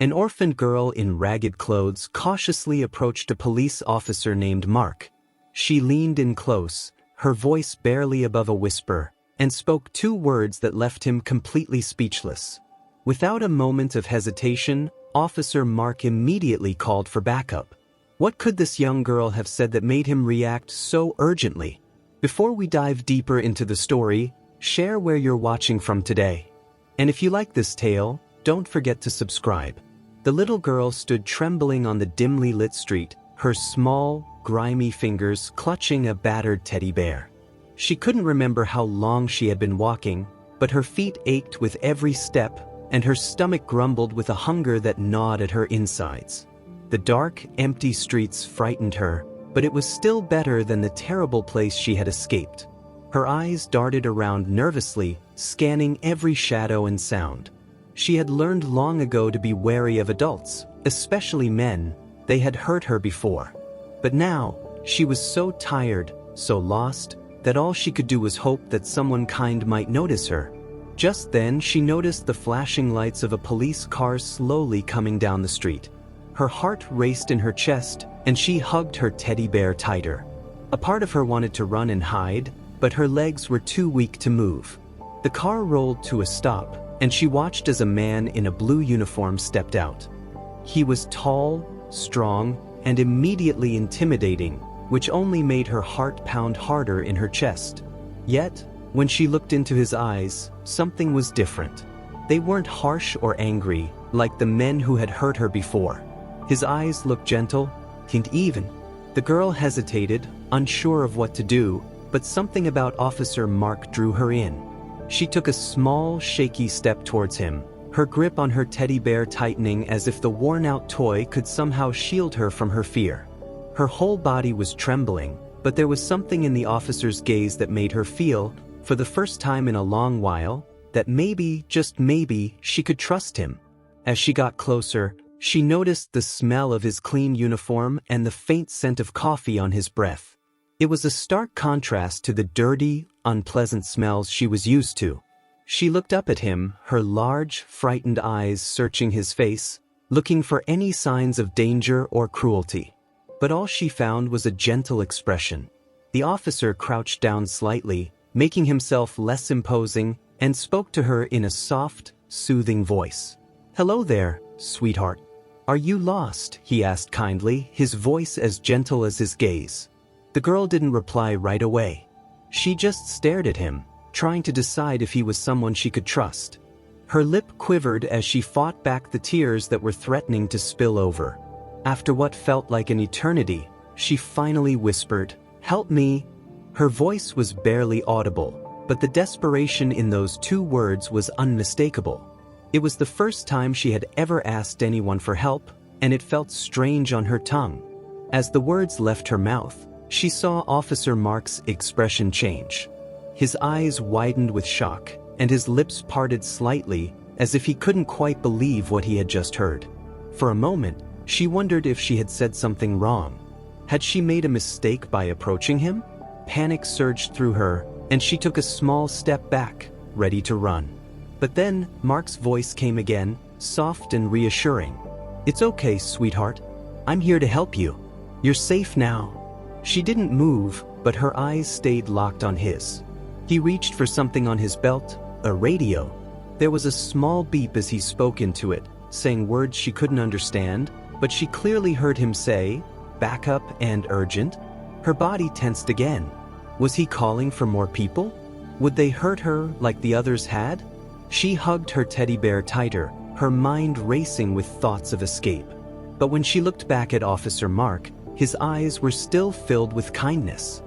An orphaned girl in ragged clothes cautiously approached a police officer named Mark. She leaned in close, her voice barely above a whisper, and spoke 2 words that left him completely speechless. Without a moment of hesitation, Officer Mark immediately called for backup. What could this young girl have said that made him react so urgently? Before we dive deeper into the story, share where you're watching from today. And if you like this tale, don't forget to subscribe. The little girl stood trembling on the dimly lit street, her small, grimy fingers clutching a battered teddy bear. She couldn't remember how long she had been walking, but her feet ached with every step, and her stomach grumbled with a hunger that gnawed at her insides. The dark, empty streets frightened her, but it was still better than the terrible place she had escaped. Her eyes darted around nervously, scanning every shadow and sound. She had learned long ago to be wary of adults, especially men. They had hurt her before. But now, she was so tired, so lost, that all she could do was hope that someone kind might notice her. Just then, she noticed the flashing lights of a police car slowly coming down the street. Her heart raced in her chest, and she hugged her teddy bear tighter. A part of her wanted to run and hide, but her legs were too weak to move. The car rolled to a stop, and she watched as a man in a blue uniform stepped out. He was tall, strong, and immediately intimidating, which only made her heart pound harder in her chest. Yet, when she looked into his eyes, something was different. They weren't harsh or angry, like the men who had hurt her before. His eyes looked gentle, and even. The girl hesitated, unsure of what to do, but something about Officer Mark drew her in. She took a small, shaky step towards him, her grip on her teddy bear tightening as if the worn-out toy could somehow shield her from her fear. Her whole body was trembling, but there was something in the officer's gaze that made her feel, for the first time in a long while, that maybe, just maybe, she could trust him. As she got closer, she noticed the smell of his clean uniform and the faint scent of coffee on his breath. It was a stark contrast to the dirty, unpleasant smells she was used to. She looked up at him, her large, frightened eyes searching his face, looking for any signs of danger or cruelty. But all she found was a gentle expression. The officer crouched down slightly, making himself less imposing, and spoke to her in a soft, soothing voice. "Hello there, sweetheart. Are you lost?" he asked kindly, his voice as gentle as his gaze. The girl didn't reply right away. She just stared at him, trying to decide if he was someone she could trust. Her lip quivered as she fought back the tears that were threatening to spill over. After what felt like an eternity, she finally whispered, "Help me." Her voice was barely audible, but the desperation in those 2 words was unmistakable. It was the first time she had ever asked anyone for help, and it felt strange on her tongue. As the words left her mouth, she saw Officer Mark's expression change. His eyes widened with shock, and his lips parted slightly, as if he couldn't quite believe what he had just heard. For a moment, she wondered if she had said something wrong. Had she made a mistake by approaching him? Panic surged through her, and she took a small step back, ready to run. But then, Mark's voice came again, soft and reassuring. "It's okay, sweetheart. I'm here to help you. You're safe now." She didn't move, but her eyes stayed locked on his. He reached for something on his belt, a radio. There was a small beep as he spoke into it, saying words she couldn't understand, but she clearly heard him say, "Backup and urgent." Her body tensed again. Was he calling for more people? Would they hurt her like the others had? She hugged her teddy bear tighter, her mind racing with thoughts of escape. But when she looked back at Officer Mark, his eyes were still filled with kindness.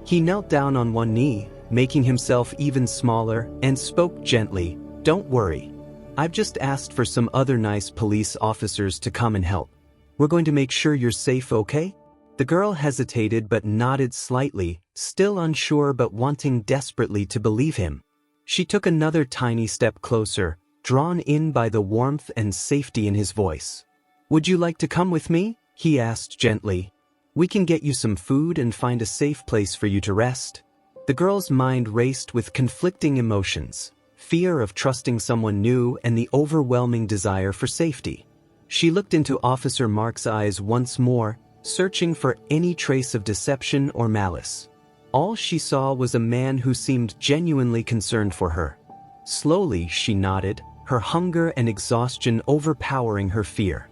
He knelt down on one knee, making himself even smaller, and spoke gently, "Don't worry. I've just asked for some other nice police officers to come and help. We're going to make sure you're safe, okay?" The girl hesitated but nodded slightly, still unsure but wanting desperately to believe him. She took another tiny step closer, drawn in by the warmth and safety in his voice. "Would you like to come with me?" he asked gently. "We can get you some food and find a safe place for you to rest." The girl's mind raced with conflicting emotions, fear of trusting someone new and the overwhelming desire for safety. She looked into Officer Mark's eyes once more, searching for any trace of deception or malice. All she saw was a man who seemed genuinely concerned for her. Slowly, she nodded, her hunger and exhaustion overpowering her fear.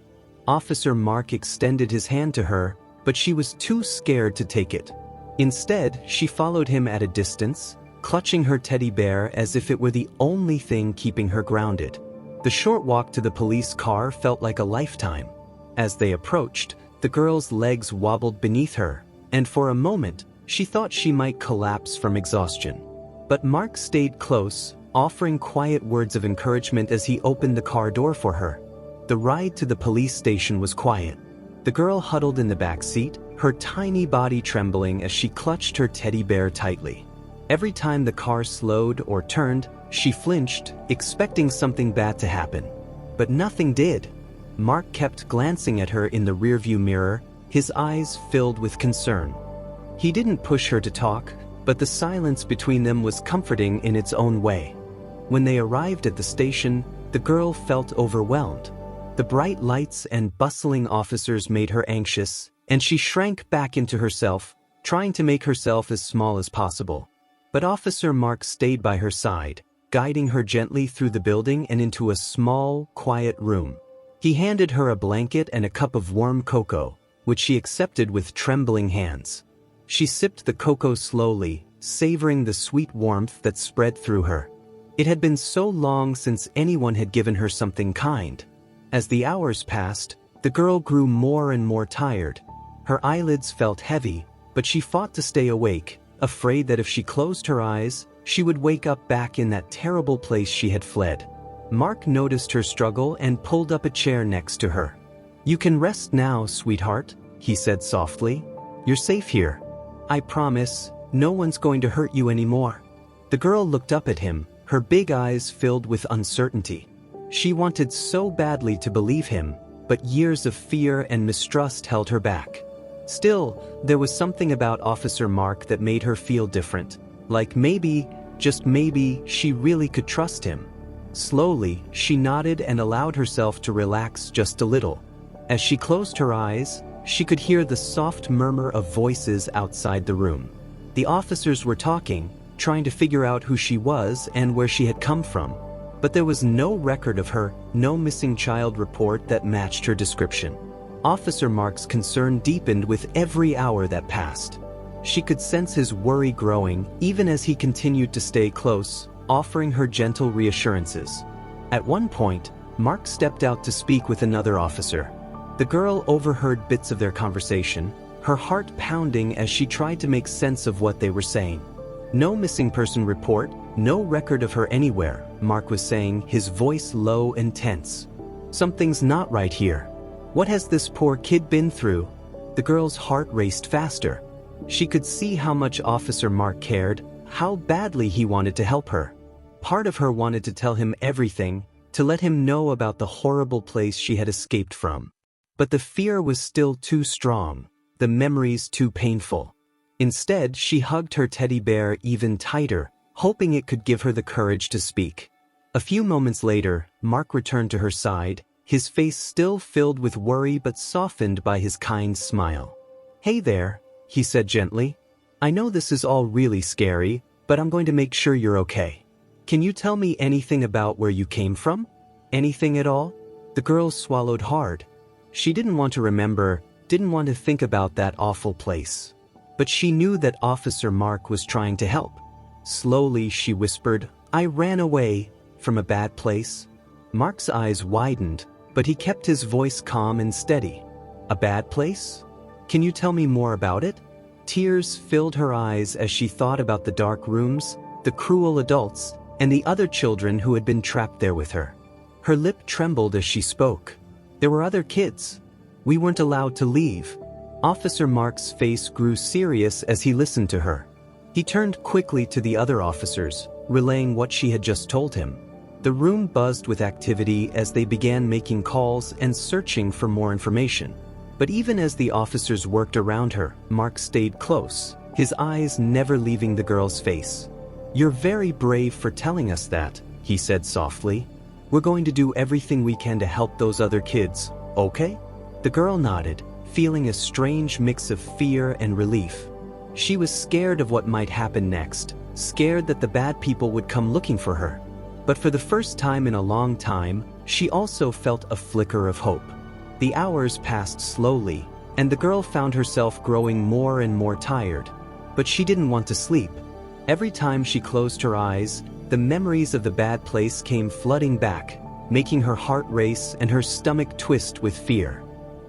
Officer Mark extended his hand to her, but she was too scared to take it. Instead, she followed him at a distance, clutching her teddy bear as if it were the only thing keeping her grounded. The short walk to the police car felt like a lifetime. As they approached, the girl's legs wobbled beneath her, and for a moment, she thought she might collapse from exhaustion. But Mark stayed close, offering quiet words of encouragement as he opened the car door for her. The ride to the police station was quiet. The girl huddled in the back seat, her tiny body trembling as she clutched her teddy bear tightly. Every time the car slowed or turned, she flinched, expecting something bad to happen. But nothing did. Mark kept glancing at her in the rearview mirror, his eyes filled with concern. He didn't push her to talk, but the silence between them was comforting in its own way. When they arrived at the station, the girl felt overwhelmed. The bright lights and bustling officers made her anxious, and she shrank back into herself, trying to make herself as small as possible. But Officer Mark stayed by her side, guiding her gently through the building and into a small, quiet room. He handed her a blanket and a cup of warm cocoa, which she accepted with trembling hands. She sipped the cocoa slowly, savoring the sweet warmth that spread through her. It had been so long since anyone had given her something kind. As the hours passed, the girl grew more and more tired. Her eyelids felt heavy, but she fought to stay awake, afraid that if she closed her eyes, she would wake up back in that terrible place she had fled. Mark noticed her struggle and pulled up a chair next to her. "You can rest now, sweetheart," he said softly. "You're safe here. I promise, no one's going to hurt you anymore." The girl looked up at him, her big eyes filled with uncertainty. She wanted so badly to believe him, but years of fear and mistrust held her back. Still, there was something about Officer Mark that made her feel different. Like maybe, just maybe, she really could trust him. Slowly, she nodded and allowed herself to relax just a little. As she closed her eyes, she could hear the soft murmur of voices outside the room. The officers were talking, trying to figure out who she was and where she had come from. But there was no record of her, no missing child report that matched her description. Officer Mark's concern deepened with every hour that passed. She could sense his worry growing even as he continued to stay close, offering her gentle reassurances. At one point, Mark stepped out to speak with another officer. The girl overheard bits of their conversation, her heart pounding as she tried to make sense of what they were saying. "No missing person report, no record of her anywhere," Mark was saying, his voice low and tense. "Something's not right here. What has this poor kid been through?" The girl's heart raced faster. She could see how much Officer Mark cared, how badly he wanted to help her. Part of her wanted to tell him everything, to let him know about the horrible place she had escaped from. But the fear was still too strong, the memories too painful. Instead, she hugged her teddy bear even tighter, hoping it could give her the courage to speak. A few moments later, Mark returned to her side, his face still filled with worry but softened by his kind smile. "Hey there," he said gently. "I know this is all really scary, but I'm going to make sure you're okay. Can you tell me anything about where you came from? Anything at all?" The girl swallowed hard. She didn't want to remember, didn't want to think about that awful place. But she knew that Officer Mark was trying to help. Slowly, she whispered, "I ran away from a bad place." Mark's eyes widened, but he kept his voice calm and steady. "A bad place? Can you tell me more about it?" Tears filled her eyes as she thought about the dark rooms, the cruel adults, and the other children who had been trapped there with her. Her lip trembled as she spoke. "There were other kids. We weren't allowed to leave." Officer Mark's face grew serious as he listened to her. He turned quickly to the other officers, relaying what she had just told him. The room buzzed with activity as they began making calls and searching for more information. But even as the officers worked around her, Mark stayed close, his eyes never leaving the girl's face. "You're very brave for telling us that," he said softly. "We're going to do everything we can to help those other kids, Okay?" The girl nodded, feeling a strange mix of fear and relief. She was scared of what might happen next, scared that the bad people would come looking for her. But for the first time in a long time, she also felt a flicker of hope. The hours passed slowly, and the girl found herself growing more and more tired. But she didn't want to sleep. Every time she closed her eyes, the memories of the bad place came flooding back, making her heart race and her stomach twist with fear.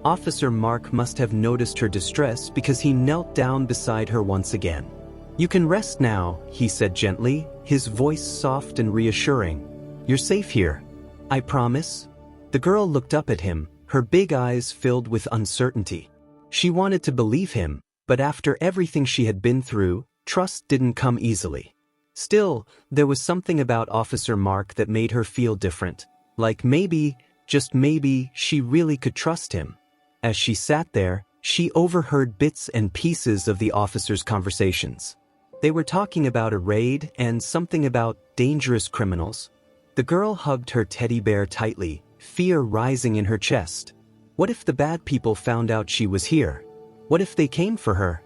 Officer Mark must have noticed her distress because he knelt down beside her once again. "You can rest now," he said gently, his voice soft and reassuring. "You're safe here. I promise." The girl looked up at him, her big eyes filled with uncertainty. She wanted to believe him, but after everything she had been through, trust didn't come easily. Still, there was something about Officer Mark that made her feel different. Like maybe, just maybe, she really could trust him. As she sat there, she overheard bits and pieces of the officers' conversations. They were talking about a raid and something about dangerous criminals. The girl hugged her teddy bear tightly, fear rising in her chest. What if the bad people found out she was here? What if they came for her?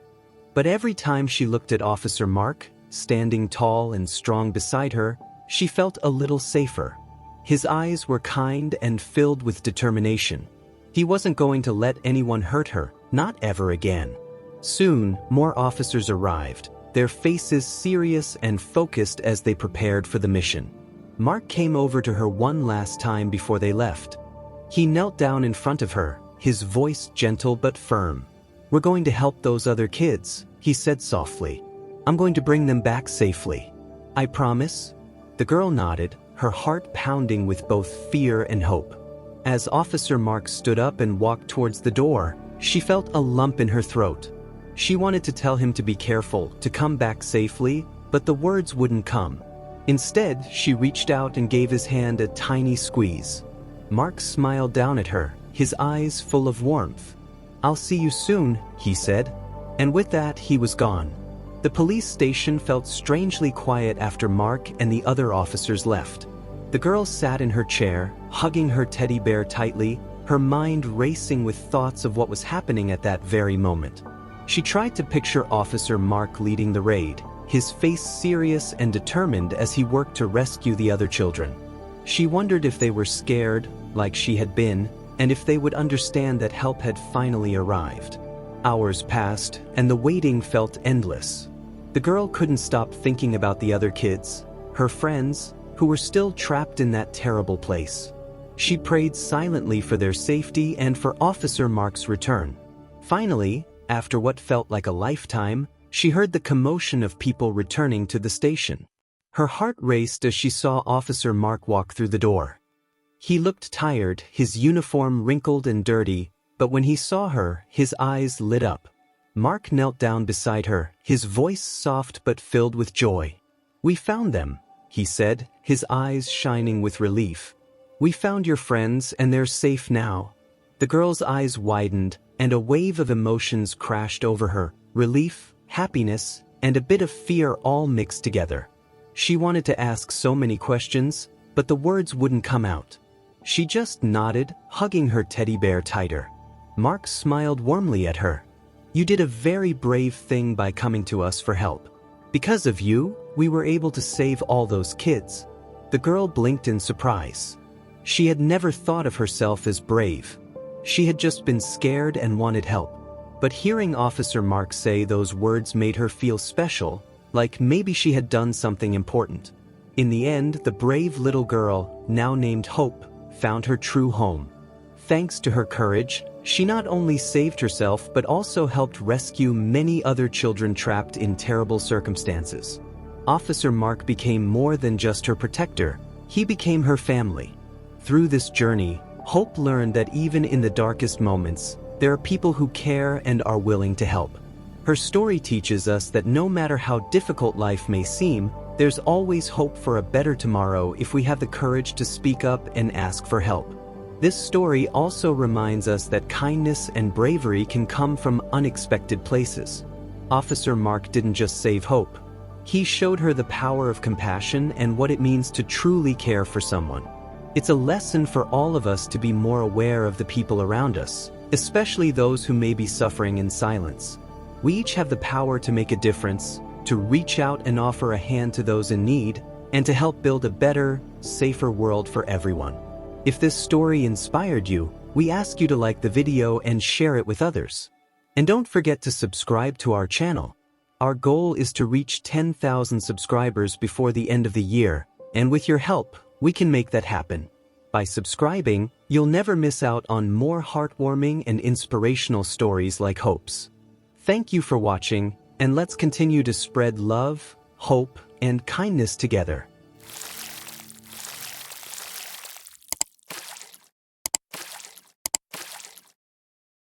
But every time she looked at Officer Mark, standing tall and strong beside her, she felt a little safer. His eyes were kind and filled with determination. He wasn't going to let anyone hurt her, not ever again. Soon, more officers arrived, their faces serious and focused as they prepared for the mission. Mark came over to her one last time before they left. He knelt down in front of her, his voice gentle but firm. "We're going to help those other kids," he said softly. "I'm going to bring them back safely. I promise." The girl nodded, her heart pounding with both fear and hope. As Officer Mark stood up and walked towards the door, she felt a lump in her throat. She wanted to tell him to be careful, to come back safely, but the words wouldn't come. Instead, she reached out and gave his hand a tiny squeeze. Mark smiled down at her, his eyes full of warmth. "I'll see you soon," he said. And with that, he was gone. The police station felt strangely quiet after Mark and the other officers left. The girl sat in her chair, hugging her teddy bear tightly, her mind racing with thoughts of what was happening at that very moment. She tried to picture Officer Mark leading the raid, his face serious and determined as he worked to rescue the other children. She wondered if they were scared, like she had been, and if they would understand that help had finally arrived. Hours passed, and the waiting felt endless. The girl couldn't stop thinking about the other kids, her friends, who were still trapped in that terrible place. She prayed silently for their safety and for Officer Mark's return. Finally, after what felt like a lifetime, she heard the commotion of people returning to the station. Her heart raced as she saw Officer Mark walk through the door. He looked tired, his uniform wrinkled and dirty, but when he saw her, his eyes lit up. Mark knelt down beside her, his voice soft but filled with joy. "We found them," he said, his eyes shining with relief. "We found your friends and they're safe now." The girl's eyes widened, and a wave of emotions crashed over her, relief, happiness, and a bit of fear all mixed together. She wanted to ask so many questions, but the words wouldn't come out. She just nodded, hugging her teddy bear tighter. Mark smiled warmly at her. "You did a very brave thing by coming to us for help. Because of you, we were able to save all those kids." The girl blinked in surprise. She had never thought of herself as brave. She had just been scared and wanted help. But hearing Officer Mark say those words made her feel special, like maybe she had done something important. In the end, the brave little girl, now named Hope, found her true home. Thanks to her courage, she not only saved herself but also helped rescue many other children trapped in terrible circumstances. Officer Mark became more than just her protector, he became her family. Through this journey, Hope learned that even in the darkest moments, there are people who care and are willing to help. Her story teaches us that no matter how difficult life may seem, there's always hope for a better tomorrow if we have the courage to speak up and ask for help. This story also reminds us that kindness and bravery can come from unexpected places. Officer Mark didn't just save Hope. He showed her the power of compassion and what it means to truly care for someone. It's a lesson for all of us to be more aware of the people around us, especially those who may be suffering in silence. We each have the power to make a difference, to reach out and offer a hand to those in need, and to help build a better, safer world for everyone. If this story inspired you, we ask you to like the video and share it with others. And don't forget to subscribe to our channel. Our goal is to reach 10,000 subscribers before the end of the year, and with your help, we can make that happen. By subscribing, you'll never miss out on more heartwarming and inspirational stories like Hope's. Thank you for watching, and let's continue to spread love, hope, and kindness together.